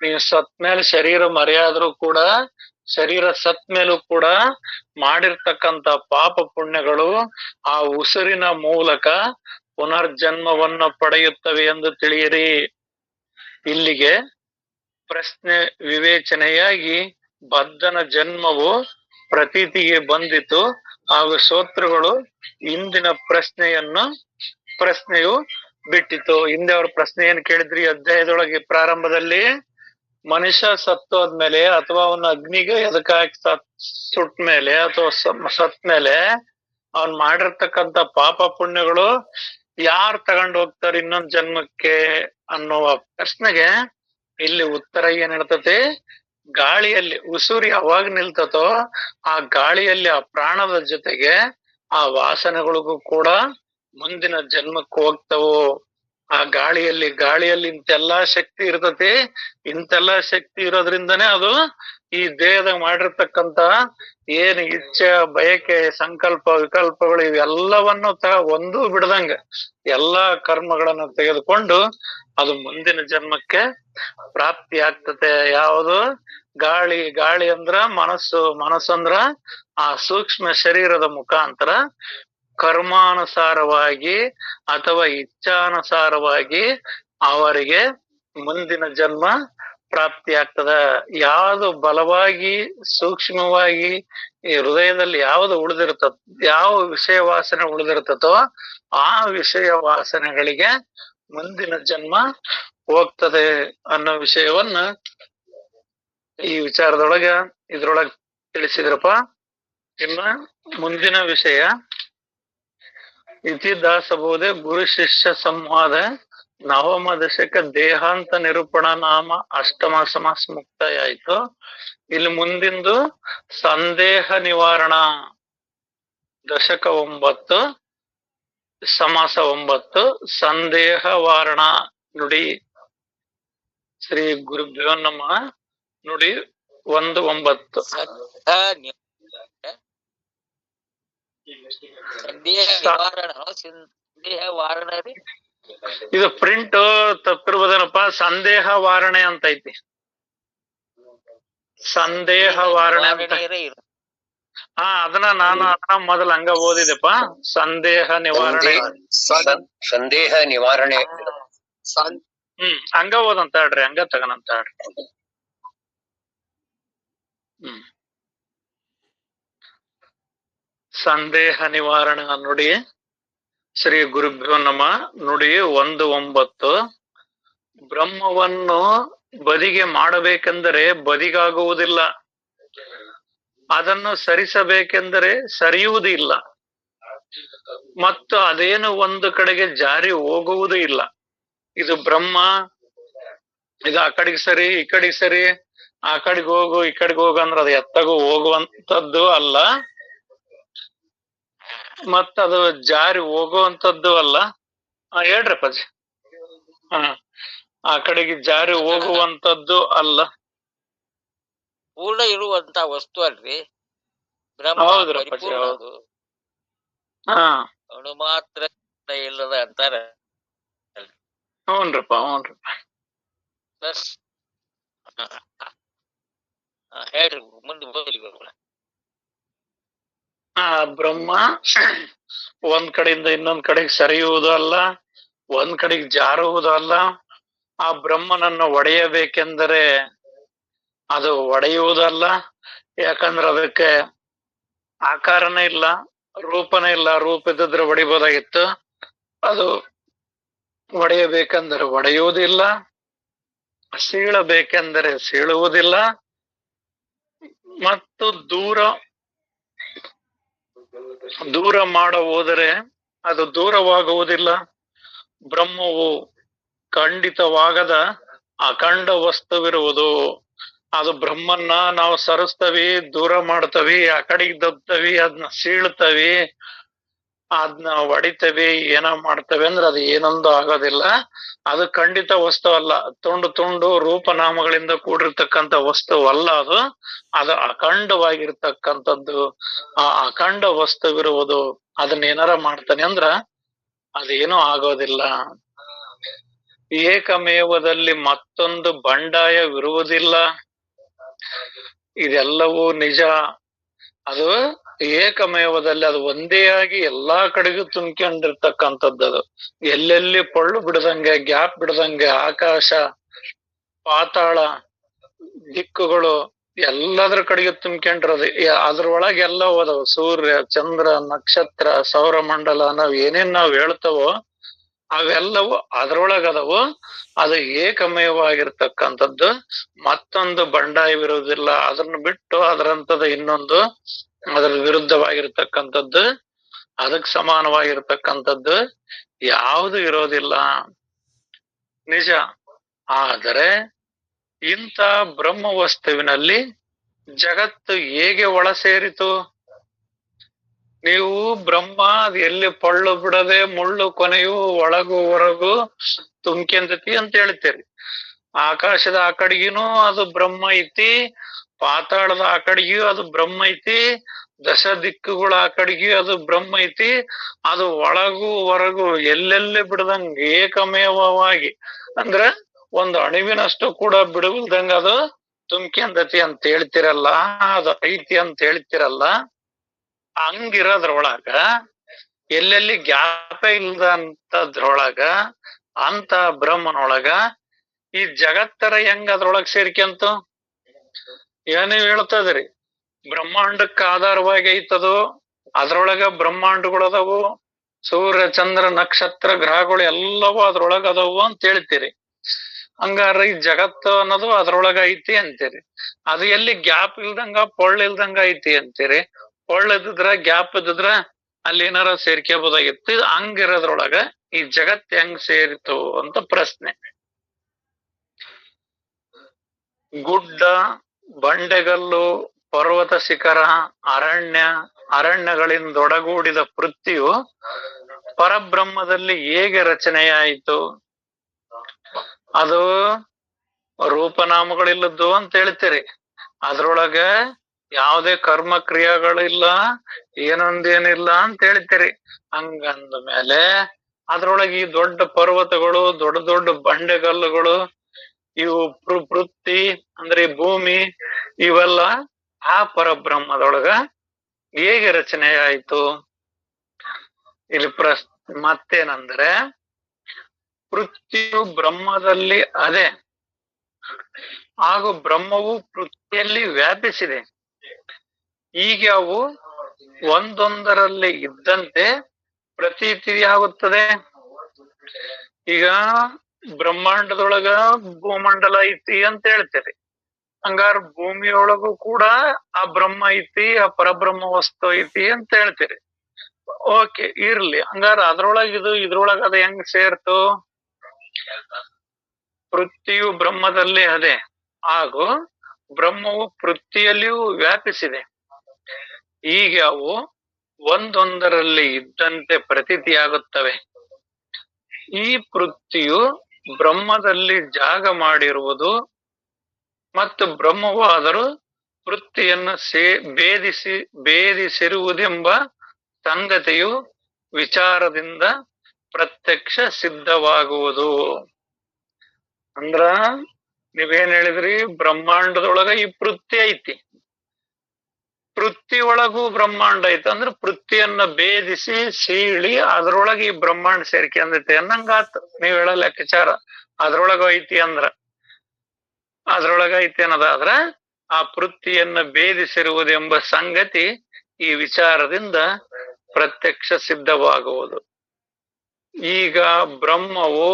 ನೀವು ಸತ್ ಮೇಲೆ ಶರೀರ ಮರೆಯಾದ್ರೂ ಕೂಡ, ಶರೀರ ಸತ್ ಮೇಲೂ ಕೂಡ ಮಾಡಿರ್ತಕ್ಕಂತ ಪಾಪ ಪುಣ್ಯಗಳು ಆ ಉಸಿರಿನ ಮೂಲಕ ಪುನರ್ಜನ್ಮವನ್ನು ಪಡೆಯುತ್ತವೆ ಎಂದು ತಿಳಿಯಿರಿ. ಇಲ್ಲಿಗೆ ಪ್ರಶ್ನೆ ವಿವೇಚನೆಯಾಗಿ ಬದ್ಧನ ಜನ್ಮವು ಪ್ರತೀತಿಗೆ ಬಂದಿತು ಹಾಗೂ ಶ್ರೋತೃಗಳು ಇಂದಿನ ಪ್ರಶ್ನೆಯು ಬಿಟ್ಟಿತು. ಹಿಂದೆ ಅವ್ರ ಪ್ರಶ್ನೆ ಏನ್ ಕೇಳಿದ್ರಿ ಅಧ್ಯಾಯದೊಳಗೆ ಪ್ರಾರಂಭದಲ್ಲಿ? ಮನುಷ್ಯ ಸತ್ತೋದ್ಮೇಲೆ ಅಥವಾ ಅವನ ಅಗ್ನಿಗೆ ಎದಕಾಕಿ ಸುಟ್ಟ ಮೇಲೆ ಅಥವಾ ಸತ್ ಮೇಲೆ ಅವನ್ ಮಾಡಿರ್ತಕ್ಕಂತ ಪಾಪ ಪುಣ್ಯಗಳು ಯಾರು ತಗೊಂಡು ಹೋಗ್ತಾರೆ ಇನ್ನೊಂದ್ ಜನ್ಮಕ್ಕೆ ಅನ್ನುವ ಪ್ರಶ್ನೆಗೆ ಇಲ್ಲಿ ಉತ್ತರ ಏನ್ ಹೇಳ್ತತಿ? ಗಾಳಿಯಲ್ಲಿ ಉಸಿರು ಯಾವಾಗ ನಿಲ್ತತೋ ಆ ಗಾಳಿಯಲ್ಲಿ ಆ ಪ್ರಾಣದ ಜೊತೆಗೆ ಆ ವಾಸನೆಗಳಿಗೂ ಕೂಡ ಮುಂದಿನ ಜನ್ಮಕ್ಕೆ ಹೋಗ್ತವು. ಆ ಗಾಳಿಯಲ್ಲಿ ಇಂತೆಲ್ಲಾ ಶಕ್ತಿ ಇರ್ತತಿ. ಇಂತೆಲ್ಲಾ ಶಕ್ತಿ ಇರೋದ್ರಿಂದನೇ ಅದು ಈ ದೇಹದಾಗ ಮಾಡಿರ್ತಕ್ಕಂತ ಏನ್ ಇಚ್ಛೆ, ಬಯಕೆ, ಸಂಕಲ್ಪ, ವಿಕಲ್ಪಗಳು ಇವೆಲ್ಲವನ್ನು ಒಂದೂ ಬಿಡದಂಗ ಎಲ್ಲಾ ಕರ್ಮಗಳನ್ನು ತೆಗೆದುಕೊಂಡು ಅದು ಮುಂದಿನ ಜನ್ಮಕ್ಕೆ ಪ್ರಾಪ್ತಿ ಆಗ್ತತೆ. ಯಾವುದು? ಗಾಳಿ ಅಂದ್ರ ಮನಸ್ಸಂದ್ರ ಆ ಸೂಕ್ಷ್ಮ ಶರೀರದ ಮುಖಾಂತರ ಕರ್ಮಾನುಸಾರವಾಗಿ ಅಥವಾ ಇಚ್ಛಾನುಸಾರವಾಗಿ ಅವರಿಗೆ ಮುಂದಿನ ಜನ್ಮ ಪ್ರಾಪ್ತಿ ಆಗ್ತದ. ಯಾವುದು ಬಲವಾಗಿ ಸೂಕ್ಷ್ಮವಾಗಿ ಈ ಹೃದಯದಲ್ಲಿ ಯಾವುದು ಉಳಿದಿರ್ತದ, ಯಾವ ವಿಷಯ ವಾಸನೆ ಉಳಿದಿರ್ತತೋ ಆ ವಿಷಯ ವಾಸನೆಗಳಿಗೆ ಮುಂದಿನ ಜನ್ಮ ಹೋಗ್ತದೆ ಅನ್ನೋ ವಿಷಯವನ್ನ ಈ ವಿಚಾರದೊಳಗ ಇದ್ರೊಳಗ ತಿಳಿಸಿದ್ರಪ್ಪ. ಇನ್ನ ಮುಂದಿನ ವಿಷಯ ಇತಿದಾಸಬೋಧೆ ಗುರು ಶಿಷ್ಯ ಸಂವಾದ ನವಮ ದಶಕ ದೇಹಾಂತ ನಿರೂಪಣ ನಾಮ ಅಷ್ಟಮ ಸಮಾಸ ಮುಕ್ತಾಯ ಆಯ್ತು. ಇಲ್ಲಿ ಮುಂದಿಂದು ಸಂದೇಹ ನಿವಾರಣ ದಶಕ 9 ಸಮಾಸ 9 ಸಂದೇಹ ವಾರಣ ನುಡಿ. ಶ್ರೀ ಗುರುಭ್ಯೋ ನಮಃ. ನುಡಿ 1-9. ಇದು ಪ್ರಿಂಟ್ ತಪ್ಪಿರ್ಬೋದೇನಪ್ಪ. ಸಂದೇಹ ವಾರಣೆ ಅಂತ ಐತಿ. ಸಂದೇಹ ವಾರಣೆ ಅಂತ. ಅದನ್ನ ಮೊದಲ ಹಂಗ ಓದಿದೆಪ್ಪ. ಸಂದೇಹ ನಿವಾರಣೆ, ಸಂದೇಹ ನಿವಾರಣೆ. ಹಂಗ ಓದಂತ ಹೇಳ್ರಿ, ಹಂಗ ತಗನಂತ ಹೇಳ್ರಿ. ಸಂದೇಹ ನಿವಾರಣೆ ನುಡಿ. ಶ್ರೀ ಗುರುಭ್ಯೋ ನಮಃ. ನುಡಿ 1-9. ಬ್ರಹ್ಮವನ್ನು ಬದಿಗೆ ಮಾಡಬೇಕೆಂದರೆ ಬದಿಗಾಗುವುದಿಲ್ಲ, ಅದನ್ನು ಸರಿಸಬೇಕೆಂದರೆ ಸರಿಯುವುದೂ ಇಲ್ಲ, ಮತ್ತು ಅದೇನು ಒಂದು ಕಡೆಗೆ ಜಾರಿ ಹೋಗುವುದೂ ಇಲ್ಲ. ಇದು ಬ್ರಹ್ಮ. ಇದು ಆ ಕಡೆಗೆ ಸರಿ, ಈ ಕಡೆಗೆ ಸರಿ, ಆ ಕಡೆಗೆ ಹೋಗು, ಈ ಕಡೆಗೆ ಹೋಗು ಅಂದ್ರೆ ಅದು ಎತ್ತಗೂ ಹೋಗುವಂತದ್ದು ಅಲ್ಲ, ಮತ್ತದು ಜಾರಿ ಹೋಗುವಂತದ್ದು ಅಲ್ಲ. ಹೇಳ್ರಿ ಅಪ್ಪಾಜಿ. ಆ ಕಡೆಗೆ ಜಾರಿ ಹೋಗುವಂತದ್ದು ಅಲ್ಲ. ಪೂರ್ಣ ಇರುವಂತ ವಸ್ತು ಅಲ್ರಿ ಹೌದ್ರಿ ಅಪ್ಪಾಜಿ. ಹೌದು. ಅಣು ಮಾತ್ರ ಇಲ್ಲದ ಅಂತಾರ. ಹ್ಞೂನ್ರಪ್ಪ. ಹೇಳ್ರಿ ಮುಂದೆ. ಬ್ರಹ್ಮ ಒಂದ್ ಕಡೆಯಿಂದ ಇನ್ನೊಂದ್ ಕಡೆಗೆ ಸರಿಯುವುದು ಅಲ್ಲ, ಒಂದ್ ಕಡೆಗೆ ಜಾರುವುದು ಅಲ್ಲ, ಆ ಬ್ರಹ್ಮನನ್ನು ಒಡೆಯಬೇಕೆಂದರೆ ಅದು ಒಡೆಯುವುದಲ್ಲ. ಯಾಕಂದ್ರೆ ಅದಕ್ಕೆ ಆಕಾರನೇ ಇಲ್ಲ, ರೂಪನೇ ಇಲ್ಲ. ರೂಪ ಇದ್ದಿದ್ರೆ ಒಡಿಬೋದಾಗಿತ್ತು. ಅದು ಒಡೆಯಬೇಕೆಂದರೆ ಒಡೆಯುವುದಿಲ್ಲ, ಸೀಳಬೇಕೆಂದರೆ ಸೀಳುವುದಿಲ್ಲ, ಮತ್ತು ದೂರ ಮಾಡ ಹೋದರೆ ಅದು ದೂರವಾಗುವುದಿಲ್ಲ. ಬ್ರಹ್ಮವು ಖಂಡಿತವಾಗದ ಅಖಂಡ ವಸ್ತುವಿರುವುದು. ಅದು ಬ್ರಹ್ಮನ್ನ ನಾವು ಸರಿಸ್ತವಿ, ದೂರ ಮಾಡ್ತವಿ, ಆ ಕಡೆಗೆ ದಬ್ತವಿ, ಅದನ್ನ ಸೀಳ್ತವಿ, ಅದನ್ನ ಹೊಡಿತವಿ, ಏನೋ ಮಾಡ್ತವಿ ಅಂದ್ರೆ ಅದು ಏನೊಂದು ಆಗೋದಿಲ್ಲ. ಅದು ಖಂಡಿತ ವಸ್ತು ಅಲ್ಲ. ತುಂಡು ರೂಪನಾಮಗಳಿಂದ ಕೂಡಿರ್ತಕ್ಕಂಥ ವಸ್ತುವಲ್ಲ ಅದು. ಅದು ಅಖಂಡವಾಗಿರ್ತಕ್ಕಂಥದ್ದು. ಆ ಅಖಂಡ ವಸ್ತುವಿರುವುದು. ಅದನ್ನ ಏನಾರ ಮಾಡ್ತಾನೆ ಅಂದ್ರ ಅದೇನೂ ಆಗೋದಿಲ್ಲ. ಏಕಮೇವದಲ್ಲಿ ಮತ್ತೊಂದು ಬಂಡಾಯವಿರುವುದಿಲ್ಲ. ಇದೆಲ್ಲವೂ ನಿಜ. ಅದು ಏಕಮೇವದಲ್ಲಿ ಅದು ಒಂದೇ ಆಗಿ ಎಲ್ಲಾ ಕಡೆಗೂ ತುಂಬಿಕೊಂಡಿರ್ತಕ್ಕಂಥದ್ದು. ಅದು ಎಲ್ಲೆಲ್ಲಿ ಪೊಳ್ಳು ಬಿಡದಂಗೆ, ಗ್ಯಾಪ್ ಬಿಡದಂಗೆ, ಆಕಾಶ, ಪಾತಾಳ, ದಿಕ್ಕುಗಳು ಎಲ್ಲದ್ರ ಕಡೆಗೆ ತುಂಬಿಕೊಂಡಿರೋದು. ಅದ್ರೊಳಗೆ ಎಲ್ಲ ಹೋದವು. ಸೂರ್ಯ, ಚಂದ್ರ, ನಕ್ಷತ್ರ, ಸೌರಮಂಡಲ, ನಾವ್ ಏನೇನ್ ನಾವ್ ಹೇಳ್ತವೋ ಅವೆಲ್ಲವೂ ಅದ್ರೊಳಗದವು. ಅದು ಏಕಮೇವಾಗಿರ್ತಕ್ಕಂಥದ್ದು. ಮತ್ತೊಂದು ಬಂಡಾಯವಿರುವುದಿಲ್ಲ. ಅದನ್ನ ಬಿಟ್ಟು ಅದರಂತದ ಇನ್ನೊಂದು ಅದರ ವಿರುದ್ಧವಾಗಿರ್ತಕ್ಕಂಥದ್ದು, ಅದಕ್ ಸಮಾನವಾಗಿರ್ತಕ್ಕಂಥದ್ದು ಯಾವುದು ಇರೋದಿಲ್ಲ. ನಿಜ. ಆದರೆ ಇಂಥ ಬ್ರಹ್ಮ ವಸ್ತುವಿನಲ್ಲಿ ಜಗತ್ತು ಹೇಗೆ ಒಳ ಸೇರಿತು? ನೀವು ಬ್ರಹ್ಮ ಅದು ಎಲ್ಲಿ ಪಳ್ಳು ಬಿಡದೆ ಮುಳ್ಳು ಕೊನೆಯು ಒಳಗು ಹೊರಗು ತುಂಬ್ಕೆಂದತಿ ಅಂತ ಹೇಳ್ತೀರಿ. ಆಕಾಶದ ಆ ಕಡೆಗಿನೂ ಅದು ಬ್ರಹ್ಮ ಐತಿ, ಪಾತಾಳದ ಆ ಕಡೆಗೂ ಅದು ಬ್ರಹ್ಮ ಐತಿ, ದಶ ದಿಕ್ಕುಗಳ ಆ ಕಡೆಗೂ ಅದು ಬ್ರಹ್ಮ ಐತಿ. ಅದು ಒಳಗು ಹೊರಗು ಎಲ್ಲೆಲ್ಲಿ ಬಿಡದಂಗ ಏಕಮೇವವಾಗಿ, ಅಂದ್ರೆ ಒಂದು ಅಣುವಿನಷ್ಟು ಕೂಡ ಬಿಡುವುದಂಗ ಅದು ತುಂಬ್ಕೆಂದತಿ ಅಂತ ಹೇಳ್ತಿರಲ್ಲ, ಅದು ಐತಿ ಅಂತ ಹೇಳ್ತಿರಲ್ಲ. ಹಂಗಿರೋದ್ರೊಳಗ ಎಲ್ಲೆಲ್ಲಿ ಗ್ಯಾಪ ಇಲ್ದಂತದ್ರೊಳಗ ಅಂತ ಬ್ರಹ್ಮನೊಳಗ ಈ ಜಗತ್ತರ ಹೆಂಗ ಅದ್ರೊಳಗ ಸೇರ್ಕೆಂತು? ಏನೇವ್ ಹೇಳ್ತದ್ರಿ? ಬ್ರಹ್ಮಾಂಡಕ್ಕ ಆಧಾರವಾಗಿ ಐತದು. ಅದ್ರೊಳಗ ಬ್ರಹ್ಮಾಂಡಗಳು ಅದಾವು, ಸೂರ್ಯ, ಚಂದ್ರ, ನಕ್ಷತ್ರ, ಗ್ರಹಗಳು ಎಲ್ಲವೂ ಅದ್ರೊಳಗ ಅದಾವು ಅಂತ ಹೇಳ್ತೀರಿ. ಹಂಗಾರ ಈ ಜಗತ್ತು ಅನ್ನೋದು ಅದ್ರೊಳಗ ಐತಿ ಅಂತೀರಿ. ಅದು ಎಲ್ಲಿ ಗ್ಯಾಪ್ ಇಲ್ದಂಗ ಪೊಳ್ಳು ಇಲ್ದಂಗ ಐತಿ ಅಂತೀರಿ. ಪೊಳ್ಳು ಇದ್ದಿದ್ರ ಗ್ಯಾಪ್ ಇದ್ದಿದ್ರ ಅಲ್ಲಿ ಏನಾರ ಸೇರ್ಕೋಬೋದಾಗಿತ್ತು. ಹಂಗಿರೋದ್ರೊಳಗ ಈ ಜಗತ್ ಹೆಂಗ್ ಸೇರಿತು ಅಂತ ಪ್ರಶ್ನೆ. ಗುಡ್ಡ, ಬಂಡೆಗಲ್ಲು, ಪರ್ವತ ಶಿಖರ, ಅರಣ್ಯಗಳಿಂದೊಡಗೂಡಿದ ಪೃಥ್ವಿಯು ಪರಬ್ರಹ್ಮದಲ್ಲಿ ಹೇಗೆ ರಚನೆಯಾಯಿತು? ಅದು ರೂಪನಾಮಗಳಿಲ್ಲದ್ದು ಅಂತ ಹೇಳ್ತೀರಿ. ಅದ್ರೊಳಗ ಯಾವುದೇ ಕರ್ಮ ಕ್ರಿಯೆಗಳಿಲ್ಲ, ಏನೊಂದೇನಿಲ್ಲ ಅಂತ ಹೇಳ್ತೀರಿ. ಹಂಗಂದ ಮೇಲೆ ಅದ್ರೊಳಗೆ ಈ ದೊಡ್ಡ ಪರ್ವತಗಳು, ದೊಡ್ಡ ದೊಡ್ಡ ಬಂಡೆಗಲ್ಲುಗಳು, ಇವು ಪೃಥ್ವಿ ಅಂದ್ರೆ ಭೂಮಿ, ಇವೆಲ್ಲ ಆ ಪರಬ್ರಹ್ಮದೊಳಗ ಹೇಗೆ ರಚನೆ ಆಯ್ತು? ಇಲ್ಲಿ ಮತ್ತೇನಂದ್ರೆ ಪೃಥ್ವಿಯು ಬ್ರಹ್ಮದಲ್ಲಿ ಅದೇ, ಹಾಗೂ ಬ್ರಹ್ಮವು ಪೃಥ್ವಿಯಲ್ಲಿ ವ್ಯಾಪಿಸಿದೆ. ಹೀಗೆ ಅವು ಒಂದೊಂದರಲ್ಲಿ ಇದ್ದಂತೆ ಪ್ರತೀತಿಯಾಗುತ್ತದೆ. ಈಗ ಬ್ರಹ್ಮಾಂಡದೊಳಗ ಭೂಮಂಡಲ ಐತಿ ಅಂತ ಹೇಳ್ತೀರಿ. ಹಂಗಾರ ಭೂಮಿಯೊಳಗು ಕೂಡ ಆ ಬ್ರಹ್ಮ ಐತಿ, ಆ ಪರಬ್ರಹ್ಮ ವಸ್ತು ಐತಿ ಅಂತ ಹೇಳ್ತೀರಿ. ಓಕೆ, ಇರ್ಲಿ. ಹಂಗಾರ ಅದ್ರೊಳಗ ಇದ್ರೊಳಗ ಅದ ಹೆಂಗ್ ಸೇರ್ತು? ಪೃಥ್ವಿಯು ಬ್ರಹ್ಮದಲ್ಲಿ ಅದೇ, ಹಾಗೂ ಬ್ರಹ್ಮವು ಪೃಥ್ವಿಯಲ್ಲಿಯೂ ವ್ಯಾಪಿಸಿದೆ. ಹೀಗೆ ಅವು ಒಂದೊಂದರಲ್ಲಿ ಇದ್ದಂತೆ ಪ್ರತೀತಿಯಾಗುತ್ತವೆ. ಈ ಪೃಥ್ವಿಯು ಬ್ರಹ್ಮದಲ್ಲಿ ಜಾಗ ಮಾಡಿರುವುದು ಮತ್ತು ಬ್ರಹ್ಮವಾದರೂ ಪೃಥ್ವಿಯನ್ನು ಭೇದಿಸಿರುವುದೆಂಬ ಸಂಗತಿಯು ವಿಚಾರದಿಂದ ಪ್ರತ್ಯಕ್ಷ ಸಿದ್ಧವಾಗುವುದು. ಅಂದ್ರ ನೀವೇನ್ ಹೇಳಿದ್ರಿ? ಬ್ರಹ್ಮಾಂಡದೊಳಗ ಈ ಪೃಥ್ವಿ ಐತಿ, ಪೃಥ್ವಿ ಒಳಗೂ ಬ್ರಹ್ಮಾಂಡ ಐತಿ. ಅಂದ್ರೆ ಪೃಥ್ವಿಯನ್ನ ಭೇದಿಸಿ ಸೀಳಿ ಅದ್ರೊಳಗೆ ಈ ಬ್ರಹ್ಮಾಂಡ ಸೇರ್ಕೊಂಡೈತಿ ಅನ್ನಂಗಾತು ನೀವ್ ಹೇಳೋ ಲೆಕ್ಕಾಚಾರ. ಅದ್ರೊಳಗ ಐತಿ ಅಂದ್ರ ಅದ್ರೊಳಗ ಐತಿ ಅನ್ನೋದಾದ್ರ ಆ ಪೃಥ್ವಿಯನ್ನ ಭೇದಿಸಿರುವುದೆಂಬ ಸಂಗತಿ ಈ ವಿಚಾರದಿಂದ ಪ್ರತ್ಯಕ್ಷ ಸಿದ್ಧವಾಗುವುದು. ಈಗ ಬ್ರಹ್ಮವು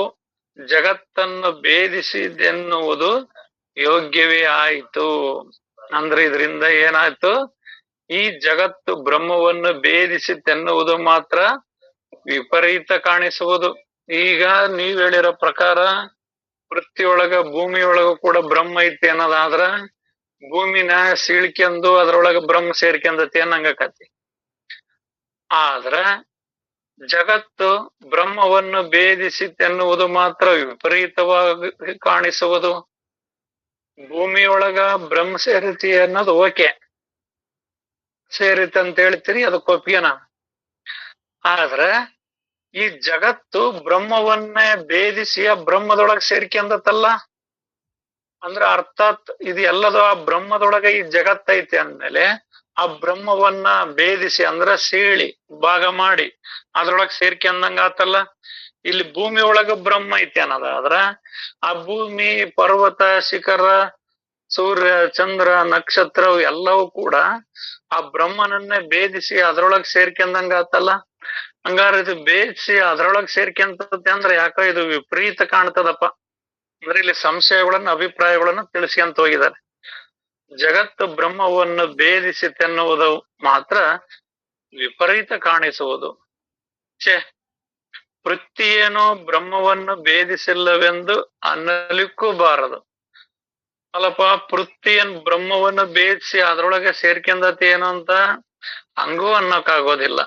ಜಗತ್ತನ್ನು ಭೇದಿಸಿದೆನ್ನುವುದು ಯೋಗ್ಯವೇ ಆಯಿತು. ಅಂದ್ರೆ ಇದರಿಂದ ಏನಾಯ್ತು? ಈ ಜಗತ್ತು ಬ್ರಹ್ಮವನ್ನು ಭೇದಿಸಿತೆನ್ನುವುದು ಮಾತ್ರ ವಿಪರೀತ ಕಾಣಿಸುವುದು. ಈಗ ನೀವ್ ಹೇಳಿರೋ ಪ್ರಕಾರ ಪೃಥ್ವಿಯೊಳಗ ಭೂಮಿಯೊಳಗ ಕೂಡ ಬ್ರಹ್ಮ ಐತಿ ಅನ್ನೋದಾದ್ರ ಭೂಮಿನ ಸೀಳ್ಕೆಂದು ಅದ್ರೊಳಗ ಬ್ರಹ್ಮ ಸೇರ್ಕೆಂದತಿ ಅನ್ನಂಗಕತಿ. ಆದ್ರ ಜಗತ್ತು ಬ್ರಹ್ಮವನ್ನು ಭೇದಿಸಿತೆನ್ನುವುದು ಮಾತ್ರ ವಿಪರೀತವಾಗಿ ಕಾಣಿಸುವುದು. ಭೂಮಿಯೊಳಗ ಬ್ರಹ್ಮ ಸೇರಿತಿ ಅನ್ನೋದು ಓಕೆ, ಸೇರಿತ ಅಂತ ಹೇಳ್ತೀರಿ, ಅದಕ್ಕೆ ಒಪ್ಪಿಗೆನ. ಆದ್ರ ಈ ಜಗತ್ತು ಬ್ರಹ್ಮವನ್ನೇ ಭೇದಿಸಿ ಆ ಬ್ರಹ್ಮದೊಳಗ ಸೇರ್ಕೆಂದತ್ತಲ್ಲ. ಅಂದ್ರ ಅರ್ಥಾತ್ ಇದು ಎಲ್ಲದು ಆ ಬ್ರಹ್ಮದೊಳಗ ಈ ಜಗತ್ತೈತಿ ಅಂದ್ಮೇಲೆ ಆ ಬ್ರಹ್ಮವನ್ನ ಭೇದಿಸಿ ಅಂದ್ರ ಸೀಳಿ ಭಾಗ ಮಾಡಿ ಅದ್ರೊಳಗ ಸೇರ್ಕೆಂದಂಗ ಆತಲ್ಲ. ಇಲ್ಲಿ ಭೂಮಿ ಒಳಗ ಬ್ರಹ್ಮ ಐತಿ ಅನ್ನೋದಾದ್ರ ಆ ಭೂಮಿ, ಪರ್ವತ, ಶಿಖರ, ಸೂರ್ಯ, ಚಂದ್ರ, ನಕ್ಷತ್ರ ಎಲ್ಲವೂ ಕೂಡ ಆ ಬ್ರಹ್ಮನನ್ನೇ ಭೇದಿಸಿ ಅದ್ರೊಳಗ ಸೇರ್ಕೆಂದಂಗ ಆತಲ್ಲ. ಹಂಗಾರ ಇದು ಭೇದಿಸಿ ಅದ್ರೊಳಗ ಸೇರ್ಕೆಂತತೆ ಅಂದ್ರೆ ಯಾಕೋ ಇದು ವಿಪರೀತ ಕಾಣ್ತದಪ್ಪ. ಅಂದ್ರೆ ಇಲ್ಲಿ ಸಂಶಯಗಳನ್ನ, ಅಭಿಪ್ರಾಯಗಳನ್ನ ತಿಳಿಸ್ಕೊಂತ ಹೋಗಿದ್ದಾರೆ. ಜಗತ್ತು ಬ್ರಹ್ಮವನ್ನು ಭೇದಿಸಿತೆನ್ನುವುದು ಮಾತ್ರ ವಿಪರೀತ ಕಾಣಿಸುವುದು. ಪೃಥ್ವಿಯೇನೋ ಬ್ರಹ್ಮವನ್ನು ಭೇದಿಸಿಲ್ಲವೆಂದು ಅನ್ನಲಿಕ್ಕೂ ಬಾರದು. ಅಲ್ಲಪ್ಪ, ಪೃಥ್ವಿಯನ್ ಬ್ರಹ್ಮವನ್ನು ಭೇದಿಸಿ ಅದ್ರೊಳಗೆ ಸೇರ್ಕೆಂದತಿ ಏನು ಅಂತ ಹಂಗೂ ಅನ್ನಕ್ಕಾಗೋದಿಲ್ಲ.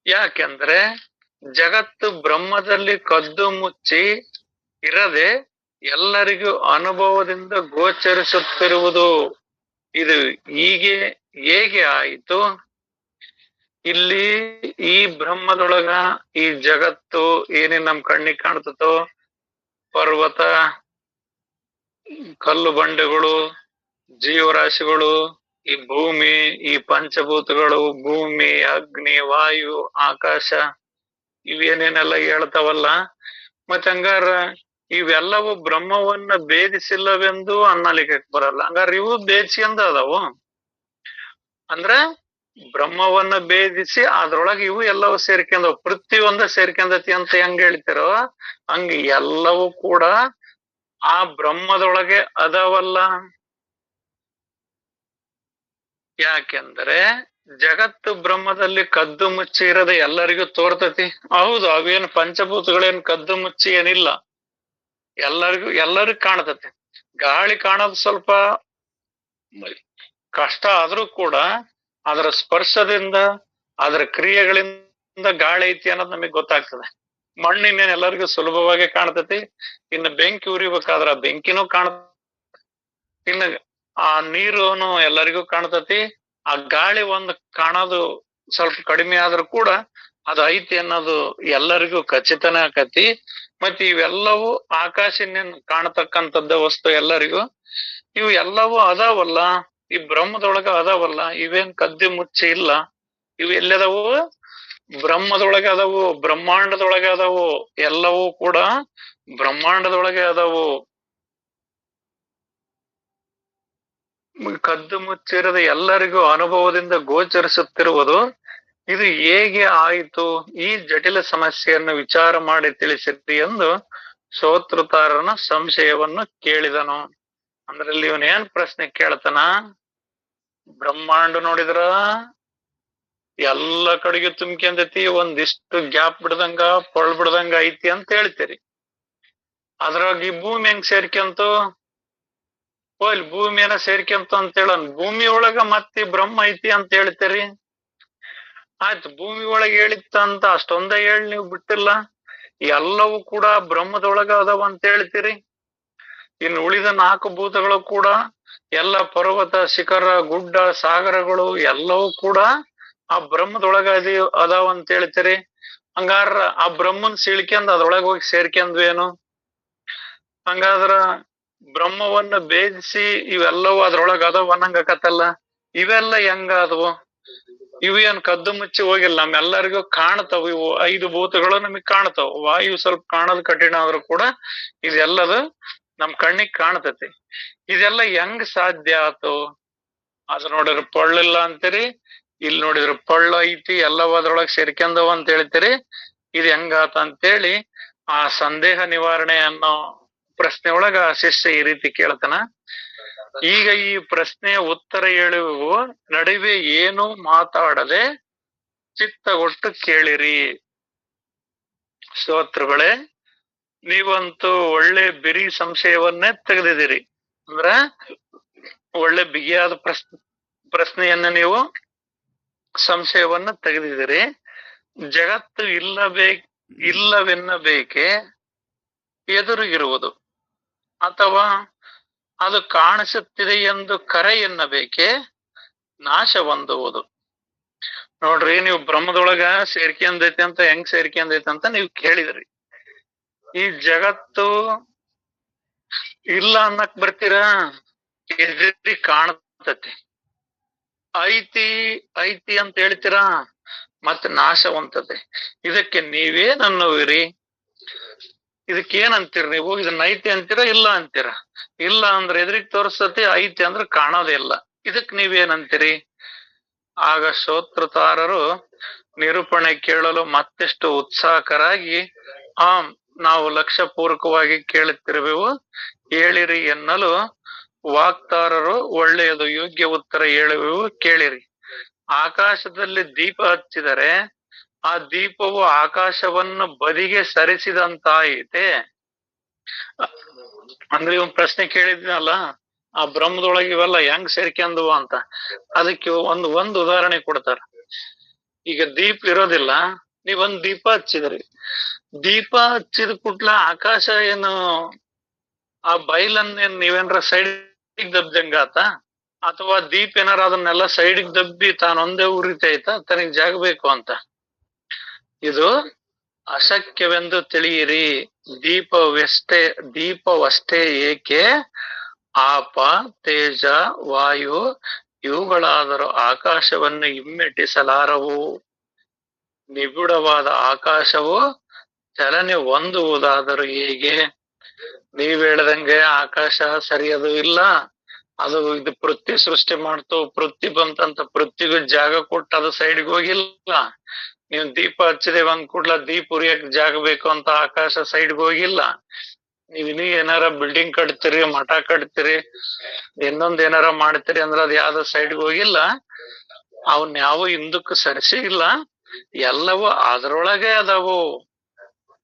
ಯಾಕೆಂದ್ರೆ ಜಗತ್ತು ಬ್ರಹ್ಮದಲ್ಲಿ ಕದ್ದು ಮುಚ್ಚಿ ಇರದೆ ಎಲ್ಲರಿಗೂ ಅನುಭವದಿಂದ ಗೋಚರಿಸುತ್ತಿರುವುದು. ಇದು ಹೇಗೆ ಆಯಿತು? ಇಲ್ಲಿ ಈ ಬ್ರಹ್ಮದೊಳಗ ಈ ಜಗತ್ತು ಏನೇನ್ ನಮ್ ಕಣ್ಣಿಗೆ ಕಾಣ್ತತೋ, ಪರ್ವತ, ಕಲ್ಲು ಬಂಡೆಗಳು, ಜೀವರಾಶಿಗಳು, ಈ ಭೂಮಿ, ಈ ಪಂಚಭೂತಗಳು, ಭೂಮಿ, ಅಗ್ನಿ, ವಾಯು, ಆಕಾಶ, ಇವೇನೇನೆಲ್ಲ ಹೇಳ್ತಾವಲ್ಲ, ಮತ್ತೆ ಹಂಗಾರ ಇವೆಲ್ಲವೂ ಬ್ರಹ್ಮವನ್ನ ಭೇದಿಸಿಲ್ಲವೆಂದು ಅನ್ನಲಿಕ್ಕೆ ಬರಲ್ಲ. ಹಂಗಾರ ಇವು ಭೇದಿಸ್ಕೊಂಡ ಅದಾವು. ಅಂದ್ರ ಬ್ರಹ್ಮವನ್ನ ಭೇದಿಸಿ ಅದ್ರೊಳಗೆ ಇವು ಎಲ್ಲವೂ ಸೇರ್ಕೊಂಡವು. ಪೃಥ್ವಿ ಒಂದ ಸೇರ್ಕೊಂಡತಿ ಅಂತ ಹೆಂಗ್ ಹೇಳ್ತಿರೋ ಹಂಗ ಎಲ್ಲವೂ ಕೂಡ ಆ ಬ್ರಹ್ಮದೊಳಗೆ ಅದಾವಲ್ಲ. ಯಾಕೆಂದ್ರೆ ಜಗತ್ತು ಬ್ರಹ್ಮದಲ್ಲಿ ಕದ್ದು ಮುಚ್ಚಿ ಇರದೆ ಎಲ್ಲರಿಗೂ ತೋರ್ತತಿ. ಹೌದು, ಅವೇನು ಪಂಚಭೂತಗಳೇನು ಕದ್ದು ಮುಚ್ಚಿ ಏನಿಲ್ಲ, ಎಲ್ಲರಿಗೂ ಕಾಣತತಿ. ಗಾಳಿ ಕಾಣೋದು ಸ್ವಲ್ಪ ಕಷ್ಟ ಆದ್ರೂ ಕೂಡ ಅದರ ಸ್ಪರ್ಶದಿಂದ, ಅದರ ಕ್ರಿಯೆಗಳಿಂದ ಗಾಳಿ ಐತಿ ಅನ್ನೋದು ನಮಗ್ ಗೊತ್ತಾಗ್ತದೆ. ಮಣ್ಣಿನೇನ್ ಎಲ್ಲರಿಗೂ ಸುಲಭವಾಗಿ ಕಾಣ್ತತಿ. ಇನ್ನು ಬೆಂಕಿ ಉರಿಬೇಕಾದ್ರ ಬೆಂಕಿನೂ ಇನ್ನು ಆ ನೀರುನು ಎಲ್ಲರಿಗೂ ಕಾಣ್ತತಿ. ಆ ಗಾಳಿ ಒಂದು ಕಾಣೋದು ಸ್ವಲ್ಪ ಕಡಿಮೆ ಆದ್ರೂ ಕೂಡ ಅದು ಐತಿ ಅನ್ನೋದು ಎಲ್ಲರಿಗೂ ಖಚಿತನೇ ಆಕತಿ. ಮತ್ತೆ ಇವೆಲ್ಲವೂ ಆಕಾಶನೇನ್ ಕಾಣತಕ್ಕಂಥದ್ದ ವಸ್ತು ಎಲ್ಲರಿಗೂ. ಇವು ಎಲ್ಲವೂ ಅದಾವಲ್ಲ, ಈ ಬ್ರಹ್ಮದೊಳಗ ಅದಾವಲ್ಲ, ಇವೇನ್ ಕದ್ದಿ ಮುಚ್ಚಿ ಇಲ್ಲ. ಇವು ಎಲ್ಲದವು ಬ್ರಹ್ಮದೊಳಗೆ ಅದಾವು, ಬ್ರಹ್ಮಾಂಡದೊಳಗೆ ಅದಾವು, ಎಲ್ಲವೂ ಕೂಡ ಬ್ರಹ್ಮಾಂಡದೊಳಗೆ ಅದಾವು. ಕದ್ದು ಮುಚ್ಚಿರದ ಎಲ್ಲರಿಗೂ ಅನುಭವದಿಂದ ಗೋಚರಿಸುತ್ತಿರುವುದು. ಇದು ಹೇಗೆ ಆಯಿತು? ಈ ಜಟಿಲ ಸಮಸ್ಯೆಯನ್ನು ವಿಚಾರ ಮಾಡಿ ತಿಳಿಸಿರಿ ಎಂದು ಶ್ರೋತೃತಾರನ ಸಂಶಯವನ್ನು ಕೇಳಿದನು. ಅಂದ್ರಲ್ಲಿ ಇವನೇನ್ ಪ್ರಶ್ನೆ ಕೇಳ್ತಾನ? ಬ್ರಹ್ಮಾಂಡ ನೋಡಿದ್ರ ಎಲ್ಲ ಕಡೆಗೂ ತುಂಬ್ಕೊಂಡೈತಿ, ಒಂದಿಷ್ಟು ಗ್ಯಾಪ್ ಬಿಡ್ದಂಗ ಬಿಡ್ದಂಗ ಐತಿ ಅಂತ ಹೇಳ್ತೀರಿ. ಅದ್ರಾಗ ಈ ಭೂಮಿ ಹೆಂಗ್ ಸೇರ್ಕೊಂತು? ಇಲ್ಲಿ ಭೂಮಿಯನ್ನ ಸೇರ್ಕೊಂತು ಅಂತ ಹೇಳನ್. ಭೂಮಿ ಒಳಗ ಮತ್ತೆ ಬ್ರಹ್ಮ ಐತಿ ಅಂತ ಹೇಳ್ತೀರಿ. ಆಯ್ತು, ಭೂಮಿ ಒಳಗ ಹೇಳಿತ್ತ ಅಂತ ಅಷ್ಟೊಂದ ಹೇಳಿ ನೀವು ಬಿಟ್ಟಿಲ್ಲ. ಎಲ್ಲವೂ ಕೂಡ ಬ್ರಹ್ಮದೊಳಗ ಅದಾವ ಅಂತ ಹೇಳ್ತೀರಿ. ಇನ್ನು ಉಳಿದ 4 ಭೂತಗಳು ಕೂಡ ಎಲ್ಲ ಪರ್ವತ, ಶಿಖರ, ಗುಡ್ಡ, ಸಾಗರಗಳು ಎಲ್ಲವೂ ಕೂಡ ಆ ಬ್ರಹ್ಮದೊಳಗ ಅದಾವ ಅಂತ ಹೇಳ್ತೀರಿ. ಹಂಗಾರ ಆ ಬ್ರಹ್ಮನ್ ಸಿಳ್ಕೊಂಡ್ ಅದ್ರೊಳಗ ಹೋಗಿ ಸೇರ್ಕೊಂಡ್ವೇನು? ಹಂಗಾದ್ರ ಬ್ರಹ್ಮವನ್ನ ಭೇದಿಸಿ ಇವೆಲ್ಲವೂ ಅದ್ರೊಳಗ ಅದಾವ ಅನ್ನಂಗಕತ್ತಲ್ಲ. ಇವೆಲ್ಲ ಹೆಂಗ ಆದವು? ಇವೇನ್ ಕದ್ದು ಮುಚ್ಚಿ ಹೋಗಿಲ್ಲ, ನಮ್ಮೆಲ್ಲರಿಗೂ ಕಾಣ್ತಾವ. ಇವು 5 ಭೂತಗಳು ನಮಗ್ ಕಾಣ್ತಾವ. ವಾಯು ಸ್ವಲ್ಪ ಕಾಣೋದು ಕಠಿಣ ಆದ್ರೂ ಕೂಡ ಇದೆಲ್ಲದು ನಮ್ ಕಣ್ಣಿಗ್ ಕಾಣ್ತತಿ. ಇದೆಲ್ಲ ಹೆಂಗ್ ಸಾಧ್ಯ ಆತು? ಅದ್ ನೋಡಿದ್ರ ಪೊಳ್ಳಿಲ್ಲ ಅಂತೀರಿ, ಇಲ್ಲಿ ನೋಡಿದ್ರ ಪೊಳ್ಳು ಐತಿ, ಎಲ್ಲವೂ ಅದ್ರೊಳಗ್ ಸೇರ್ಕೊಂಡವ ಅಂತ ಹೇಳ್ತೀರಿ. ಇದು ಹೆಂಗಾತ ಅಂತೇಳಿ ಆ ಸಂದೇಹ ನಿವಾರಣೆ ಅನ್ನೋ ಪ್ರಶ್ನೆ ಒಳಗ ಶಿಷ್ಯ ಈ ರೀತಿ ಕೇಳ್ತಾನ. ಈಗ ಈ ಪ್ರಶ್ನೆಯ ಉತ್ತರ ಹೇಳುವು ನಡುವೆ ಏನು ಮಾತಾಡದೆ ಚಿತ್ತಗೊಟ್ಟು ಕೇಳಿರಿ. ಶ್ರೋತೃಗಳೇ, ನೀವಂತೂ ಒಳ್ಳೆ ಬಿರಿ ಸಂಶಯವನ್ನೇ ತೆಗೆದಿದ್ದೀರಿ. ಅಂದ್ರ ಒಳ್ಳೆ ಬಿಗಿಯಾದ ಪ್ರಶ್ನೆಯನ್ನ ನೀವು ಸಂಶಯವನ್ನ ತೆಗೆದಿದ್ದೀರಿ. ಜಗತ್ತು ಇಲ್ಲವೆನ್ನಬೇಕೆ ಎದುರಿಗಿರುವುದು, ಅಥವಾ ಅದು ಕಾಣಿಸುತ್ತಿದೆ ಎಂದು ಕರೆ ಎನ್ನಬೇಕೆ ನಾಶ ಹೊಂದುವುದು. ನೋಡ್ರಿ, ನೀವು ಬ್ರಹ್ಮದೊಳಗ ಸೇರ್ಕೊಂಡೈತಿ ಅಂತ ಹೆಂಗ್ ಸೇರ್ಕೊಂಡೈತಿ ಅಂತ ನೀವು ಕೇಳಿದ್ರಿ. ಈ ಜಗತ್ತು ಇಲ್ಲ ಅನ್ನಕ್ ಬರ್ತೀರಾ? ಎದುರಿ ಕಾಣತತಿ. ಐತಿ ಐತಿ ಅಂತ ಹೇಳ್ತೀರಾ, ಮತ್ತೆ ನಾಶ ಹೊಂದತೆ. ಇದಕ್ಕೆ ನೀವೇನ್ ಅನ್ನುವಿರಿ? ಇದಕ್ಕೇನಂತೀರ ನೀವು? ಇದನ್ನ ಐತಿ ಅಂತೀರಾ, ಇಲ್ಲ ಅಂತೀರಾ? ಇಲ್ಲ ಅಂದ್ರೆ ಎದುರಿಗೆ ತೋರಿಸ್ತತಿ, ಐತಿ ಅಂದ್ರೆ ಕಾಣೋದೇ ಇಲ್ಲ. ಇದಕ್ ನೀವೇನಂತೀರಿ? ಆಗ ಶ್ರೋತೃತಾರರು ನಿರೂಪಣೆ ಕೇಳಲು ಮತ್ತೆಷ್ಟು ಉತ್ಸಾಹಕರಾಗಿ ನಾವು ಲಕ್ಷ್ಯಪೂರ್ವಕವಾಗಿ ಕೇಳುತ್ತಿರುವೆವು, ಹೇಳಿರಿ ಎನ್ನಲು ವಾಕ್ತಾರರು ಒಳ್ಳೆಯದು, ಯೋಗ್ಯ ಉತ್ತರ ಹೇಳುವೆವು, ಕೇಳಿರಿ. ಆಕಾಶದಲ್ಲಿ ದೀಪ ಹಚ್ಚಿದರೆ ಆ ದೀಪವು ಆಕಾಶವನ್ನು ಬದಿಗೆ ಸರಿಸಿದಂತಾಯಿತೆ. ಅಂದ್ರೆ ಇವ್ ಪ್ರಶ್ನೆ ಕೇಳಿದ್ನಲ್ಲ, ಆ ಬ್ರಹ್ಮದೊಳಗೆ ಇವೆಲ್ಲ ಹೆಂಗ್ ಸೇರ್ಕೊಂಡವು ಅಂತ. ಅದಕ್ಕೆ ಒಂದು ಉದಾಹರಣೆ ಕೊಡ್ತಾರ. ಈಗ ದೀಪ ಇರೋದಿಲ್ಲ, ನೀವೊಂದ್ ದೀಪ ಹಚ್ಚಿದ್ರಿ. ದೀಪ ಹಚ್ಚಿದ ಕೂಡ್ಲ ಆಕಾಶ ಏನು ಆ ಬೈಲನ್ನೇನ್ ನೀವೇನ್ರ ಸೈಡ್ ದಬ್ದಂಗಾತ? ಅಥವಾ ದೀಪ ಏನಾರ ಅದನ್ನೆಲ್ಲ ಸೈಡಿಗೆ ದಬ್ಬಿ ತಾನೊಂದೇ ಉರಿತೈತ ತನಗ್ ಜಾಗ ಬೇಕು ಅಂತ? ಇದು ಅಶಕ್ಯವೆಂದು ತಿಳಿಯಿರಿ. ದೀಪವಷ್ಟೇ ಏಕೆ, ಆಪ, ತೇಜ, ವಾಯು ಇವುಗಳಾದರೂ ಆಕಾಶವನ್ನು ಹಿಮ್ಮೆಟ್ಟಿಸಲಾರವು. ನಿಬಿಡವಾದ ಆಕಾಶವು ಚಲನೆ ಹೊಂದುವುದಾದರೂ ಹೇಗೆ? ನೀವ್ ಹೇಳ್ದಂಗೆ ಆಕಾಶ ಸರಿಯದು ಇಲ್ಲ. ಅದು ಇದು ಪೃಥ್ವಿ ಸೃಷ್ಟಿ ಮಾಡ್ತು, ಪೃಥ್ವಿ ಬಂತಂತ ಪೃಥ್ವಿಗೂ ಜಾಗ ಕೊಟ್ಟು ಅದು ಸೈಡ್ಗೆ ಹೋಗಿಲ್ಲ. ನೀವು ದೀಪ ಹಚ್ಚಿದೇವ ಅಂದ್ ಕೂಡ್ಲ ದೀಪ ಉರಿಯಕ್ ಜಾಗ ಬೇಕು ಅಂತ ಆಕಾಶ ಸೈಡ್ಗೆ ಹೋಗಿಲ್ಲ. ನೀವ್ ಏನಾರ ಬಿಲ್ಡಿಂಗ್ ಕಟ್ತೀರಿ, ಮಠ ಕಟ್ತೀರಿ, ಇನ್ನೊಂದ್ ಏನಾರ ಮಾಡ್ತೀರಿ ಅಂದ್ರ ಅದ್ ಯಾವ್ದು ಸೈಡ್ಗೆ ಹೋಗಿಲ್ಲ. ಅವನ್ ಯಾವ ಹಿಂದಕ್ಕೆ ಸರಿಸಿ ಇಲ್ಲ, ಎಲ್ಲವೂ ಅದ್ರೊಳಗೆ ಅದಾವು.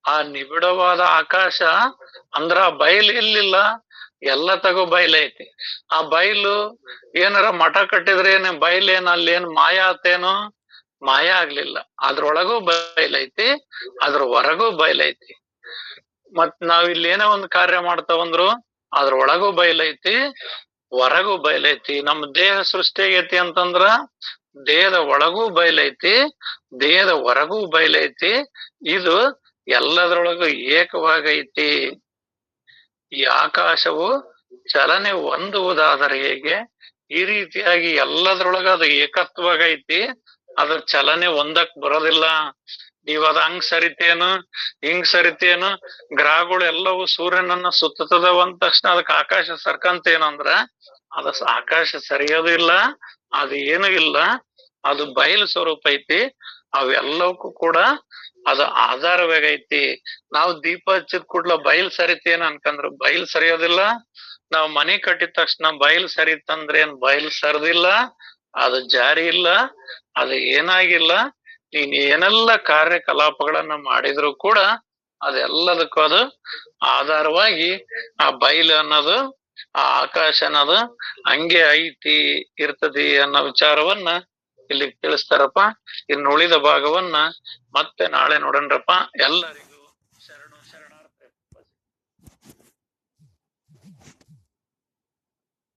ಆ ನಿಬಿಡವಾದ ಆಕಾಶ ಅಂದ್ರ ಆ ಬಯಲು ಎಲ್ಲಿಲ್ಲ, ಎಲ್ಲ ತಗೋ ಬಯಲೈತಿ. ಆ ಬಯಲು ಏನಾರ ಮಠ ಕಟ್ಟಿದ್ರೆ ಏನ್ ಬಯಲೇನ್ ಅಲ್ಲೇನ್ ಮಾಯ ಆತೇನೋ? ಮಾಯ ಆಗ್ಲಿಲ್ಲ. ಅದ್ರೊಳಗೂ ಬಯಲೈತಿ, ಅದ್ರ ಹೊರಗೂ ಬಯಲೈತಿ. ಮತ್ ನಾವ್ ಇಲ್ಲಿ ಏನೋ ಒಂದ್ ಕಾರ್ಯ ಮಾಡ್ತಾವಂದ್ರು ಅದ್ರೊಳಗೂ ಬಯಲೈತಿ, ಹೊರಗೂ ಬಯಲೈತಿ. ನಮ್ ದೇಹ ಸೃಷ್ಟಿ ಆಗೈತಿ ಅಂತಂದ್ರ ದೇಹದ ಒಳಗೂ ಬಯಲೈತಿ, ದೇಹದ ಹೊರಗೂ ಬಯಲೈತಿ. ಇದು ಎಲ್ಲದ್ರೊಳಗೂ ಏಕವಾಗೈತಿ. ಈ ಆಕಾಶವು ಚಲನೆ ಹೊಂದುವುದಾದರೆ ಹೇಗೆ? ಈ ರೀತಿಯಾಗಿ ಎಲ್ಲದ್ರೊಳಗ ಅದು ಏಕತ್ವಾಗೈತಿ, ಅದ್ರ ಚಲನೆ ಹೊಂದಕ್ ಬರೋದಿಲ್ಲ. ನೀವ್ ಅದ ಹಂಗ್ ಸರಿತೇನು, ಹಿಂಗ್ ಸರಿತೇನು? ಗ್ರಹಗಳು ಎಲ್ಲವೂ ಸೂರ್ಯನನ್ನ ಸುತ್ತದವ ಅಂದ ತಕ್ಷಣ ಅದಕ್ಕೆ ಆಕಾಶ ಸರ್ಕಂತೇನು ಅಂದ್ರ ಅದ ಆಕಾಶ ಸರಿಯೋದು ಇಲ್ಲ, ಅದು ಏನು ಇಲ್ಲ. ಅದು ಬಯಲು ಸ್ವರೂಪ ಐತಿ. ಅವೆಲ್ಲವಕ್ಕೂ ಕೂಡ ಅದು ಆಧಾರವಾಗೈತಿ. ನಾವು ದೀಪ ಹಚ್ಚಿದ ಕೂಡ್ಲ ಬಯಲ್ ಸರಿತೇನ ಅನ್ಕಂದ್ರ ಬಯಲ್ ಸರಿಯೋದಿಲ್ಲ. ನಾವ್ ಮನೆ ಕಟ್ಟಿದ ತಕ್ಷಣ ಬಯಲ್ ಸರಿತಂದ್ರೆ ಏನ್ ಬಯಲ್ ಸರಿದಿಲ್ಲ, ಅದು ಜಾರಿ ಇಲ್ಲ, ಅದು ಏನಾಗಿಲ್ಲ. ನೀನ್ ಏನೆಲ್ಲ ಕಾರ್ಯಕಲಾಪಗಳನ್ನ ಮಾಡಿದ್ರು ಕೂಡ ಅದೆಲ್ಲದಕ್ಕೂ ಅದು ಆಧಾರವಾಗಿ ಆ ಬಯಲು ಅನ್ನೋದು, ಆ ಆಕಾಶ ಅನ್ನೋದು ಹಂಗೆ ಐತಿ, ಇರ್ತತಿ ಅನ್ನೋ ವಿಚಾರವನ್ನ ಇಲ್ಲಿ ತಿಳಿಸ್ತಾರಪ್ಪ. ಇನ್ನು ಉಳಿದ ಭಾಗವನ್ನ ಮತ್ತೆ ನಾಳೆ ನೋಡಣ್ರಪ್ಪ. ಎಲ್ಲರಿಗೂ